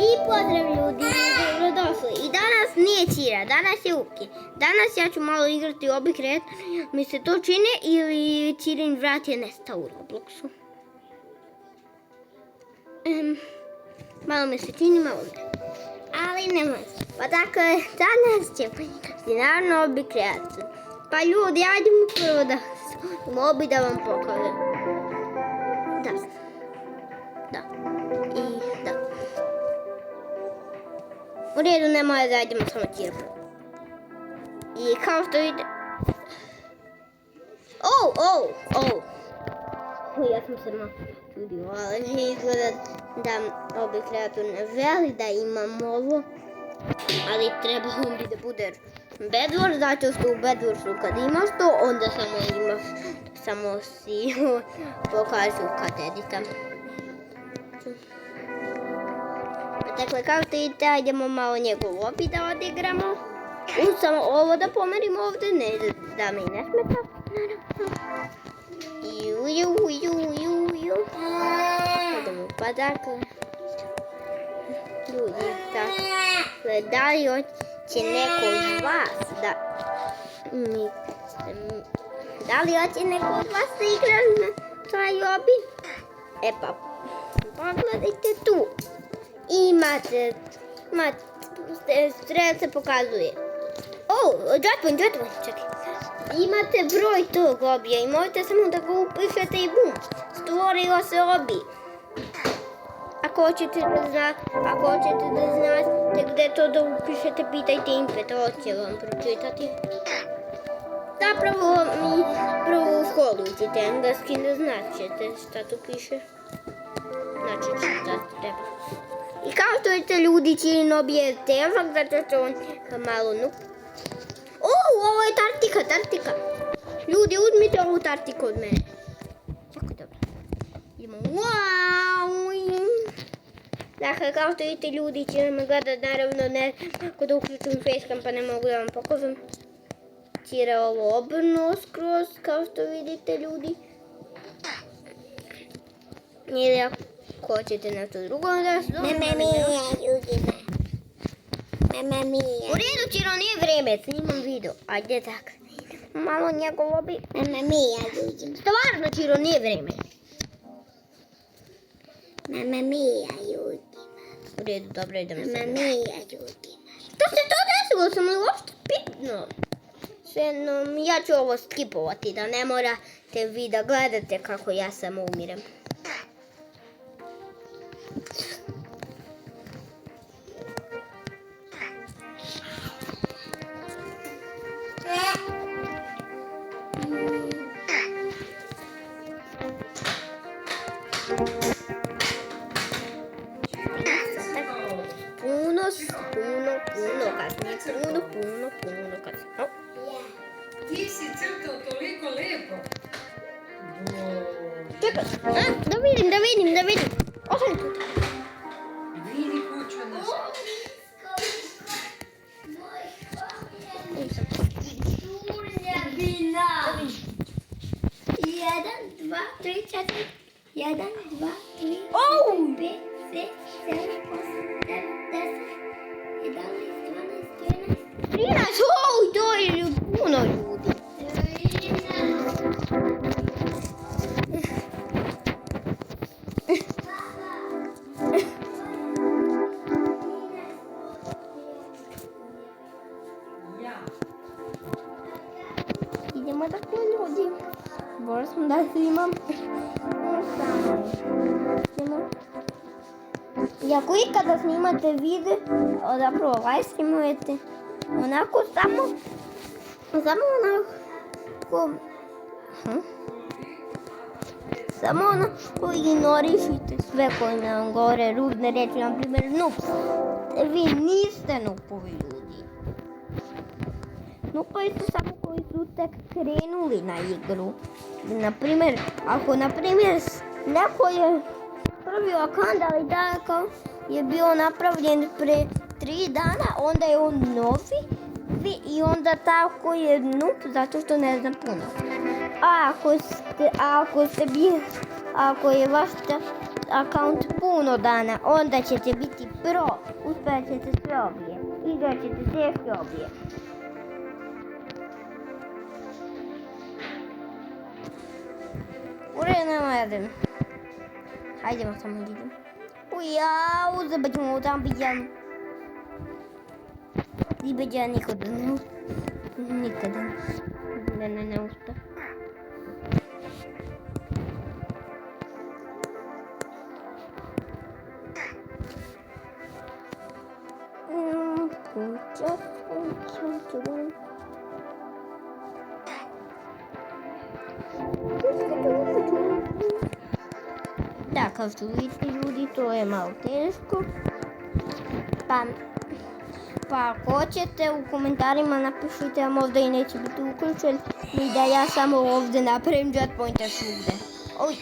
I pozdrav ljudi, dobrodošli. I danas nije Cira, danas je Uki. Danas ja ću malo igrati obby kreator. Mi se to čini ili Cirin vrat je nestao u Robloxu. Malo mi se čini, malo ne. Ali nema se. Pa dakle, danas ćemo igrati naravno obby kreator. Pa ljudi, ajdemo prvo da obby da vam pokažem. U redu, ne moja zajedimo samo Ciru. I kao što vidite... Ja sam se malo čudio, ali izgleda da obby kreator ne želi da imam ovo. Ali trebalo bi da bude bedwars, zato što u bedwarsu kad imaš to, onda samo si pokažu kad editam. Dakle, kao što vidite, idemo malo njegov obby da odigramo. Samo ovo da pomerimo ovdje, ne da mi ne smeta. Idemo, pa dakle, ljudi, dakle, da li hoće neko od vas da igra na taj obby? E pa, pogledajte tu. Imate, strelce pokazuje. Jetpoint, čekaj. Imate broj tog obija i možete samo da ga upišete i bum, stvorio se obby. Ako hoćete da znate gdje to da upišete, pitajte Impe, to će vam pročitati. Zapravo mi prvo u školu učite engleski, da znaćete šta tu piše. Znači šta treba. I kao što vidite ljudi, Cirin obby je težak, zato što on malo nup. Ovo je tartika. Ljudi, uzmite ovu tartiku od mene. Jako dobro. Idemo, Dakle, kao što vidite ljudi, Cirin me gleda, naravno ne, ako da uključim facecam pa ne mogu da vam pokažem. Cira ovo obrnuo skroz, kao što vidite ljudi. Ili ako hoćete nešto drugo, da se u redu, Ciro, nije vreme, snimam video. Ajde tako. Malo njegov obby. Stvarno, Ciro, nije vreme. U redu, dobro, idemo sad. Što se to desilo? Sam li uopšte pitno? Ja ću ovo skipovati, da ne morate vi da gledate kako ja samo umirem. Puno kasnije. Ti si crtao toliko lijepo. Čekaj, da vidim. Ostaň tu. Vidi kuću našu. Jedan, dva, tri, četiri. 1, 2, 3, 4, 5, 6, 7, 8, 9, 10, 11, 12, 13, 13, to je puno ljudi. Idemo dakle ljudi. Moram sam da snimam. I ako ikada snimate video, zapravo live streamujete, onako samo onako ignorišite sve koje nam govore ružne reči, na primjer noops. Vi niste noopovi ljudi. Noopovi su samo koji su tek krenuli na igru. Naprimjer, ako neko je prvi akant, ali tako je bio napravljen pre 3 dana, onda je on novi i onda tako je noob zato što ne zna puno. A ako je vaš account puno dana, onda ćete biti pro, uspjećete sve obije, igrat ćete teške obije. Nema jedan. Hajdemo samo idemo. Ujau, zabaćemo tam bijan. I bijan nikada ne uspe. Nikada ne uspe. Da, kao što vidite ljudi, to je malo teško. Pa ako hoćete u komentarima napišite, a možda i neće biti uključen, i da ja samo ovdje napravim jet pointer svugdje. Oj,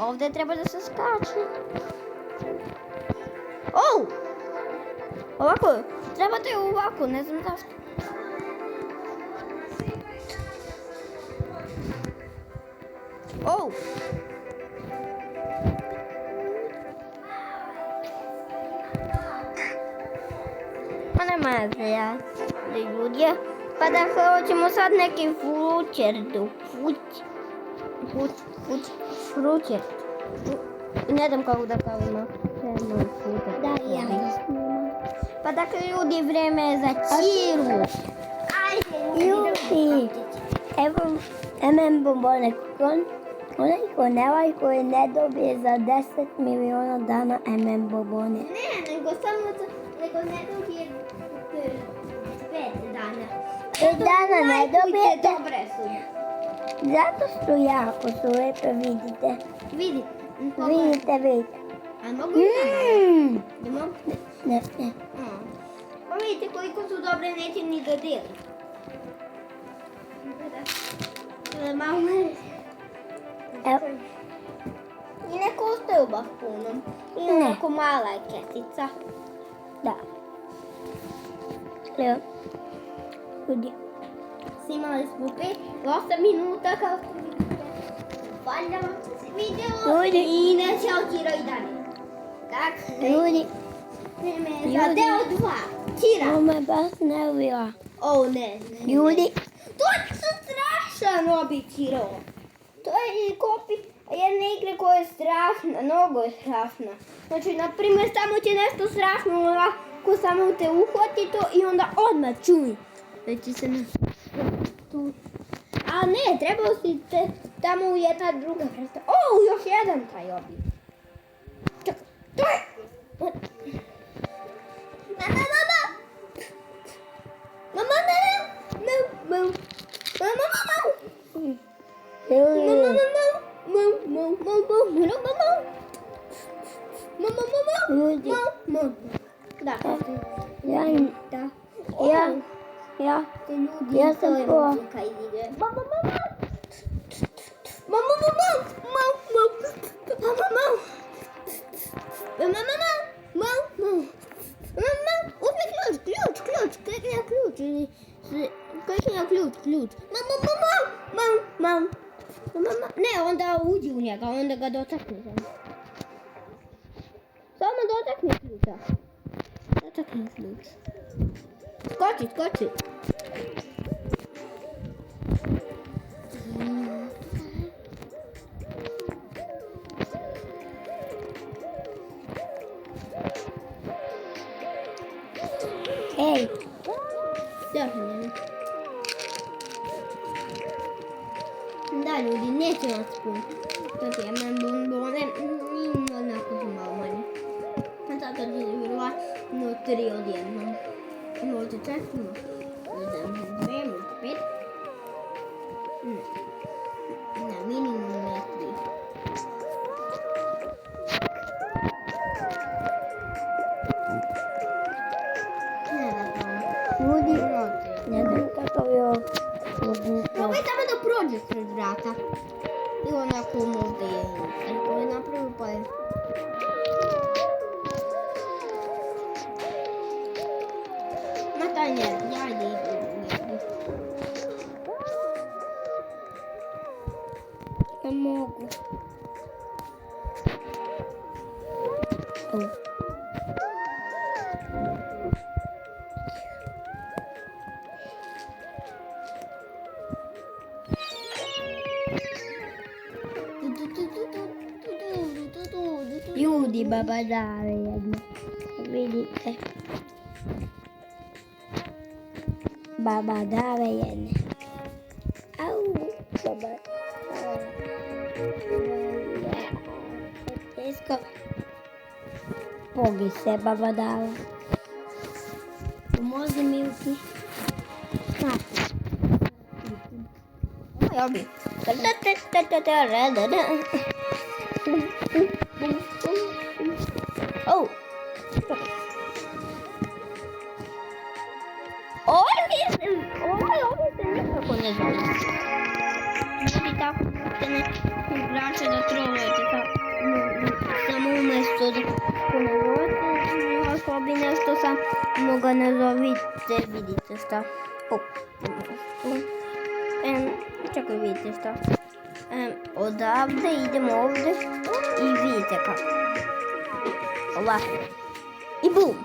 ovdje treba da se skače. Oh! Ovako, trebate ovako, ne znam zašto. Oh! Pa nema ja ljudi. Pa dakle, hoćemo sad neki fručer. Ne znam kako da kažemo. Da, ja. Pa dakle, ljudi, vreme je za Ciru. Ajde, ljudi. Evo, bombone. Onaj ko ne lajkuje ne dobije za 10 miliona dana bombone. Ne, nego ne dobije 5 dana. 5 dana ne dobijete. Dobre su. Zato što jako su lepe, vidite. Vidite. Vidite. A mogu i da mogu? Ne. Pa vidite koliko su dobre, neće ni da deli. Malo Evo. I ne koštaju baš puno. I onako mala je ketica. Da. Evo. Ljudi. Snimali smo 8 minuta kao što vidite. Valjda vam se vidjelo. Ljudi. I neće Cira i dalje. Dakle. Ljudi. Za deo 2. Cira. Ovo me baš nervira. O ne. Ljudi. To je strašan obby Ciro. To je kopi jedne igre koja je strašna, mnogo je strašna. Znači, na primjer, samo će nešto strašno, ovako samo te uhvati to i onda odmah čuj. Već se ne... A ne, trebalo si te tamo u jedna druga vrsta. O, još jedan taj obby. Čekaj, to je... Ljudi. Da. Ja sam ko. Ne, onda uđi u njega, onda ga dotakni. Samo dotakni ključa. Dotakni ključ. Skoči. Ej. Da, ljudi, neće nas pun. To je bombone, onako su malo manje. Zato će vjerovatno 3 odjednom. Možda čak ima. Ne znam, 2, možda 5. Na minimum je 3. Ljudi, ne znam kako je ovo. Mogu je samo da prođe kroz vrata. I onako možda je tako je napravio pa je. Ma taj ne, ja idem. Ne mogu. Ljudi baba dave jedno. Vidite. Baba dave jedne. Au, baba. Teško. Pogi se baba dave. Pomozi Milki. Oj, obby. Oh. Ovaj se nikako ne zove. Ljudi tako se ne igrače da trolujete samo umjesto da ponavljate, ako bi nešto samo ga nazovite, vidite šta. Čekaj, vidite šta. Odavde idemo ovdje i vidite kako. Ovako. I bum!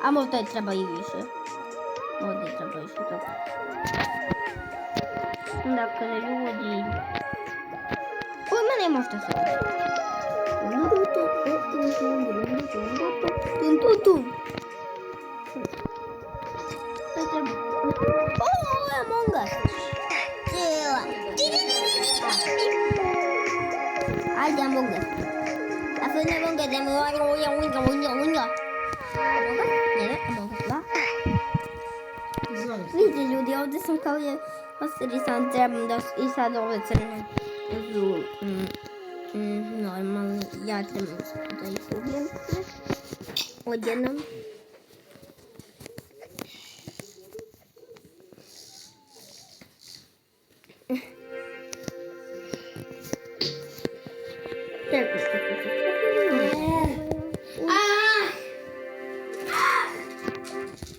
A možda je treba i više. Ovdje treba više toga. Dakle, ljudi... Pojma nema šta se ovdje. Ovo je Among Us. Ajde, Among Us. A sad ne Among Us, da vidite ljudi, ovdje sam kao je osirisan, trebam da i sad ove crne su normalno, ja trebam da ih ubijem odjednom.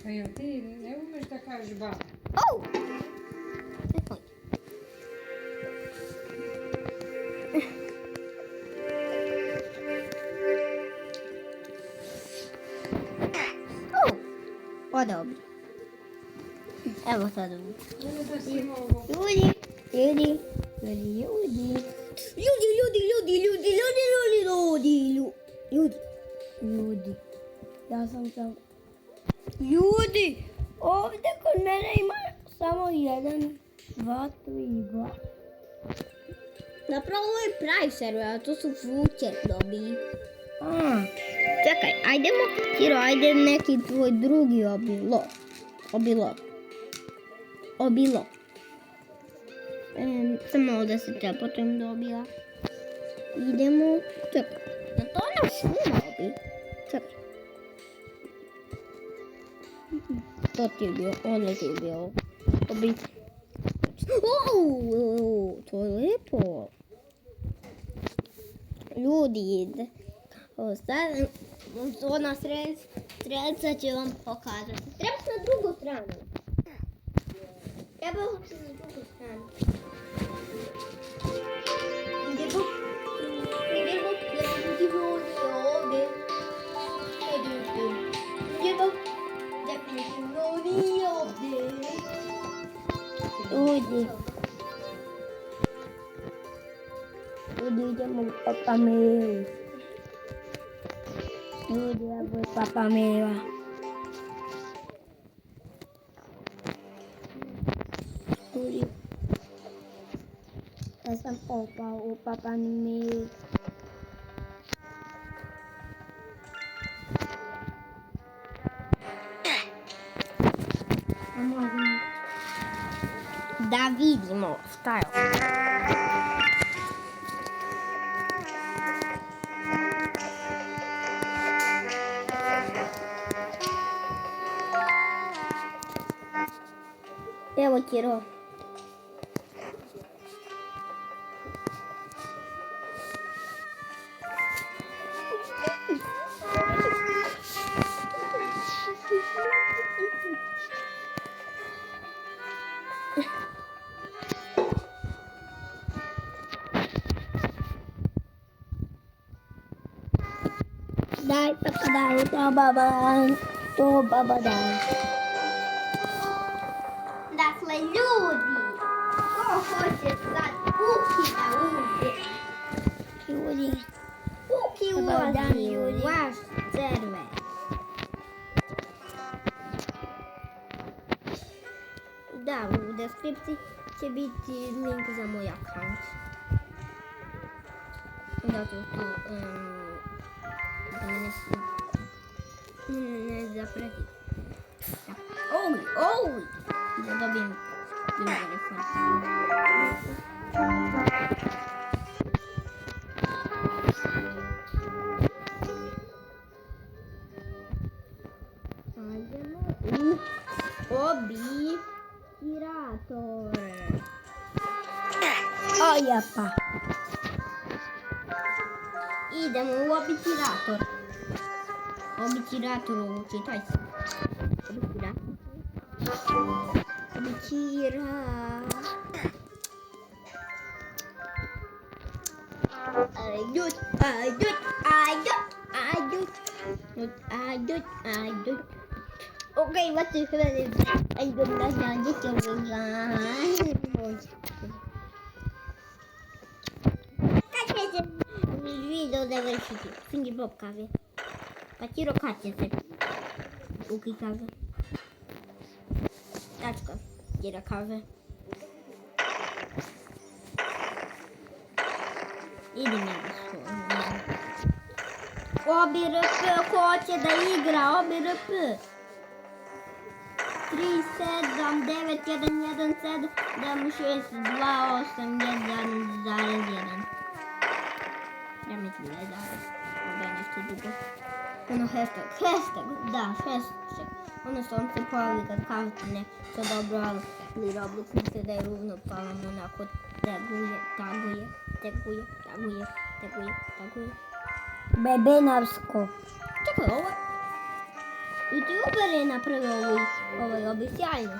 Pa jel ti ne umeš da kažeš ba? Oh! Ode obby. Evo sad ovo. Ljudi. Ja sam sam... Ljudi, ovdje kod mene ima samo 1, 2, 3, 2. Zapravo ovo je pravi server, a to su future lobby. Čekaj, ajdemo, Ciro, ajde neki tvoj drugi obilo. Samo ovdje se treba potom dobila. Idemo, čekaj, je to ona šuma obby? Čekaj. To ti je bio, ono ti je bio obby. To je lijepo. Ljudi, sad ona strelca će vam pokazati. Treba se na drugu stranu. Idemo. Ljudi, idemo u Papa Mila. Ljudi, evo je Papa Mila. Ljudi, ja sam opao u Papa Mila. Da vidimo šta je ovo. Evo Ciro. Dai, Papa, dai, ciao, baba. To baba daje. Dakle, ljudi, ko hoće sad Puki da uđe? Ljudi. Puki Dobar dan, ulazi u ljudi. vaš server. Da, u deskripciji će biti link za moj account. Zato što da me ne zapreti. Ovi! Da dobijem drugi telefon. Idemo u obby Kirator. Ojapa. Idemo u obby Kirator. Obby Kiratoru, čitaj se. Obby Kirator. Obby Kirator. Ajut. Okej, warte chwilę. Ajut, Как я видео завершите? Финги Боб каве. Патиро катится. Уки каве. Тачка. Тира каве. Иди меня. Обби РП хоче да игра. Обби РП. 3, 7, 9, 1, 1, 7, 6, 2, 8, 1, 1. Ja mi chwilę zaraz. Obraniać to długo. Ono hashtag, da, hashtag. Ono stąd se pojawi kad kažete nešto dobro, ali Roblox misle da je rovno, pa vam onako taguje. Bebenavsko. Čekaj, ovo YouTuber je napravio ovaj obby sjajno.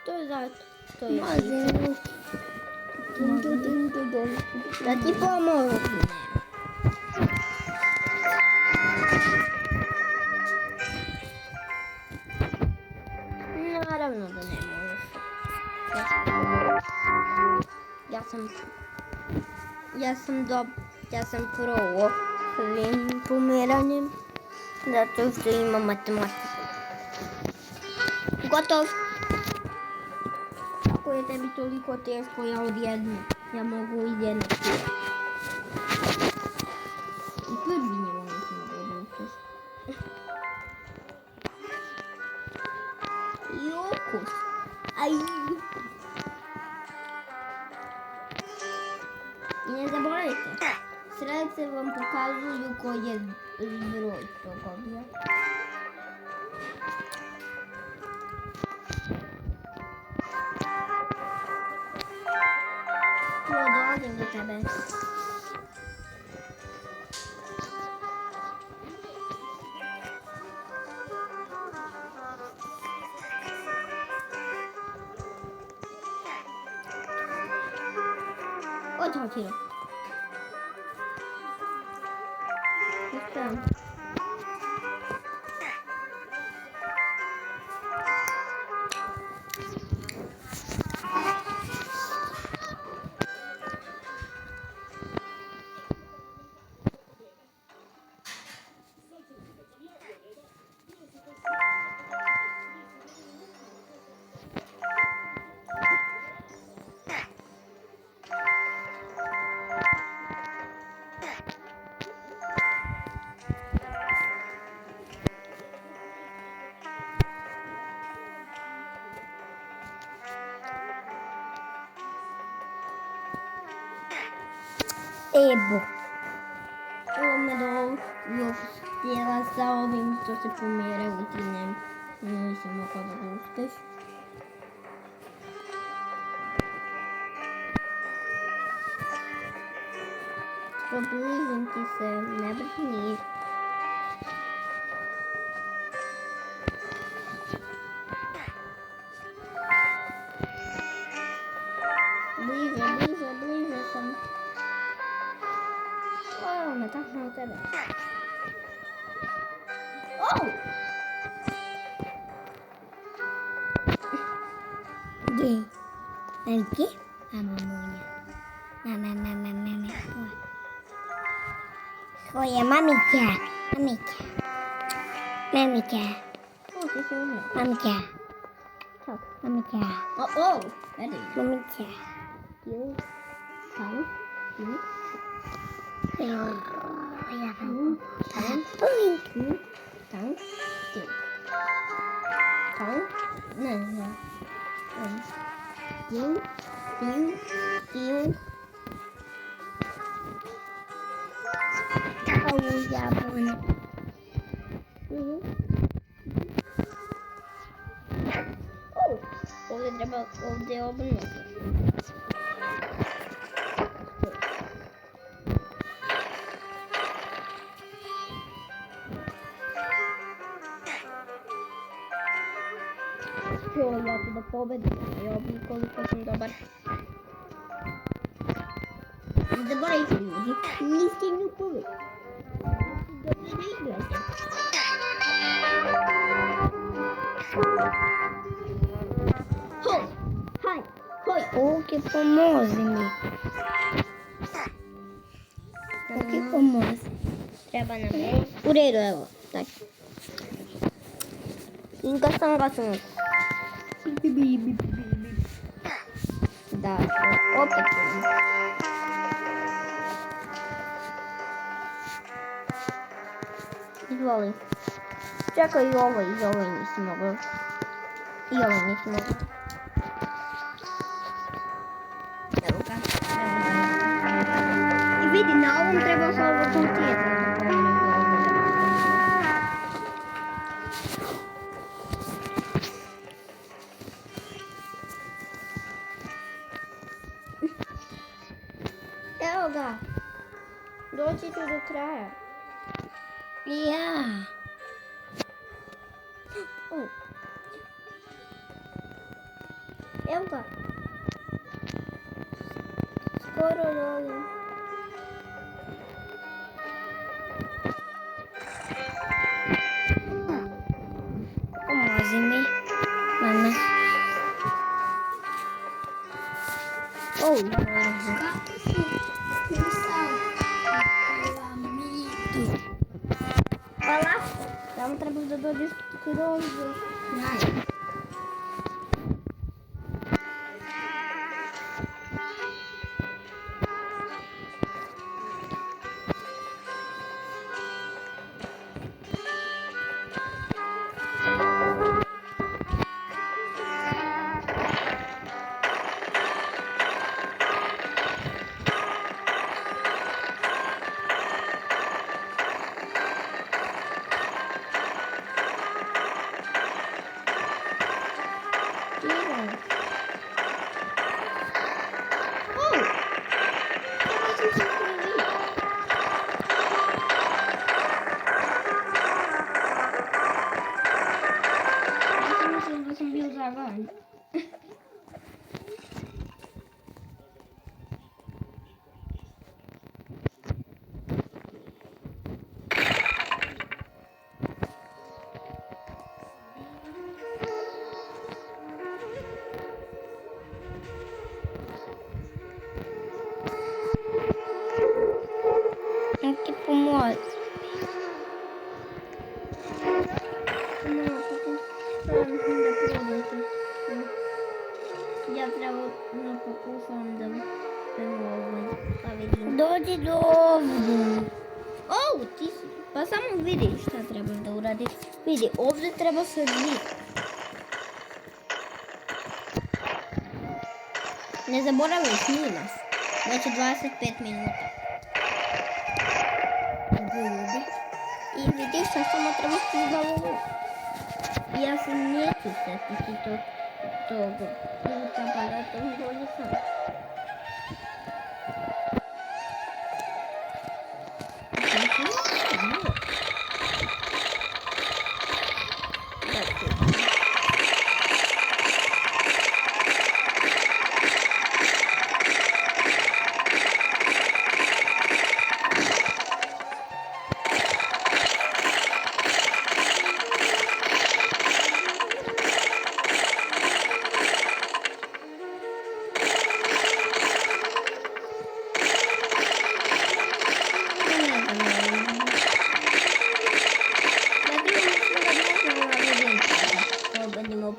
To je zato što je da ti pomogu. Naravno da ne možeš. Ja sam pro ovim pomeranjem zato što imam matematiku. Gotov. Ako je tebi toliko teško, ja mogu iz jedne. I prvi ne mogu se nagoditi. I okus. I ne zaboravite, sredice vam pokazuju koji je broj tog obija. Dolazim do tebe. Oto Ciro. Uspałem. Ebo. Ovo me još htjela sa ovim što se pomjeraju ti nisam mogla da ga uspeš. Približim ti se, ne brini. Bliže sam. Evo me tako na tebe. Oh! Окей. Окей. Мама моя. Мама. Своя мамичка. Мамичка. О, ти сьогодні. Мамичка. Так. Мамичка. О, ready. Мамичка. You. Там. You. Я You. Там. Ой. You. Там. Ти. Там. Не. You. You. Ау, я понял. О, коли треба де обмити. Що, я туди поведу, я обніколи потім добре. Забирайте люди, ні з ким не поведу. Добре не іграйте. Хой, хай, хой. Оки помози мені. Оки помози. Треба на мене. Урейду його. Так. Інка сангасун. Да, опит. Изволи. Чекай, Йова, не смогу. Йова не смогу. Рука. І види, на овом треба ховати. Елга, дойти до края. Я. О. Елга. Скоро дойдем. Помози мені. Мама. Оу. Палац. Там треба додати кров'ю. Cirin. Оу. Я бачу, що криві. Я бил загон. Оки помози. Я треба на покусом дам. Доді довго. Оу, ти па само види šta trebaš da uradiš. Vidi, ovdje treba srediti. Ne zaboravljaj, snimaš. Već je 25 minuta. I vidiš šta samo trebaš ti glavu. Ja se neću setiti tog puta, pa da to bolje sam.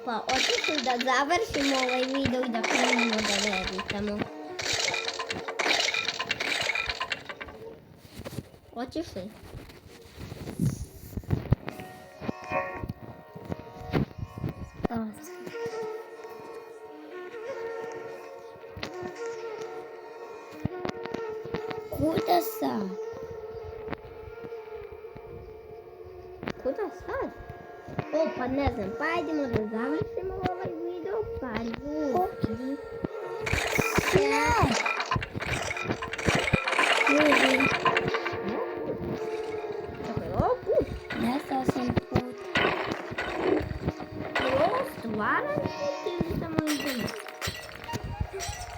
pa hoćete da završimo ovaj video i da krenemo da editamo. Hoćeš li? Kuda sad? Kuda sad? O, pa ne znam, pa ajdemo da završimo ovaj video, pa ljudi. Okej. Sad. Ljudi, Čekaj, ovo put. nestao sam put. Je ovo stvaran put ili samo idemo?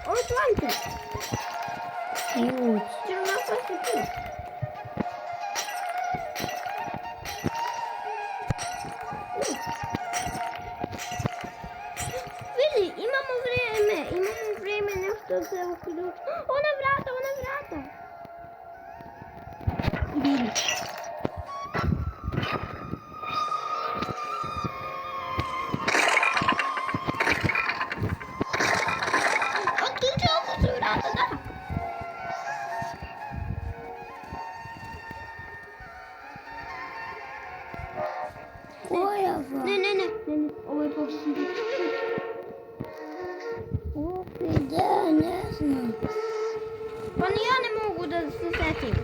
Ovo je stvaran put. Huge. Ćemo napasti put. Vidi, imamo vreme nešto se uključi. Ona vrata. Vidi. Otključi ovo su vrata, da. Koja vrata? Ne, ovo je posljednji. Gdje? Ne znam. Pa ni ja ne mogu da se setim.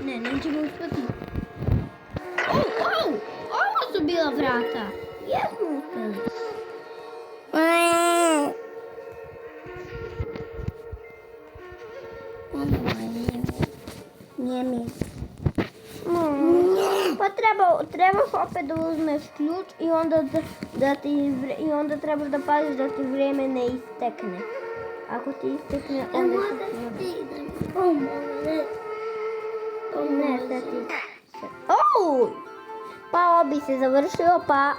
Ne, nećemo uspjeti. Ovo su bila vrata. Jesmo uspjeli. Nije mi. Pa trebaš opet da uzmeš ključ i onda, i onda trebaš da paziš da ti vrijeme ne istekne. Ako ti istekne, onda se ne, sad ti... Pa obby se završio, pa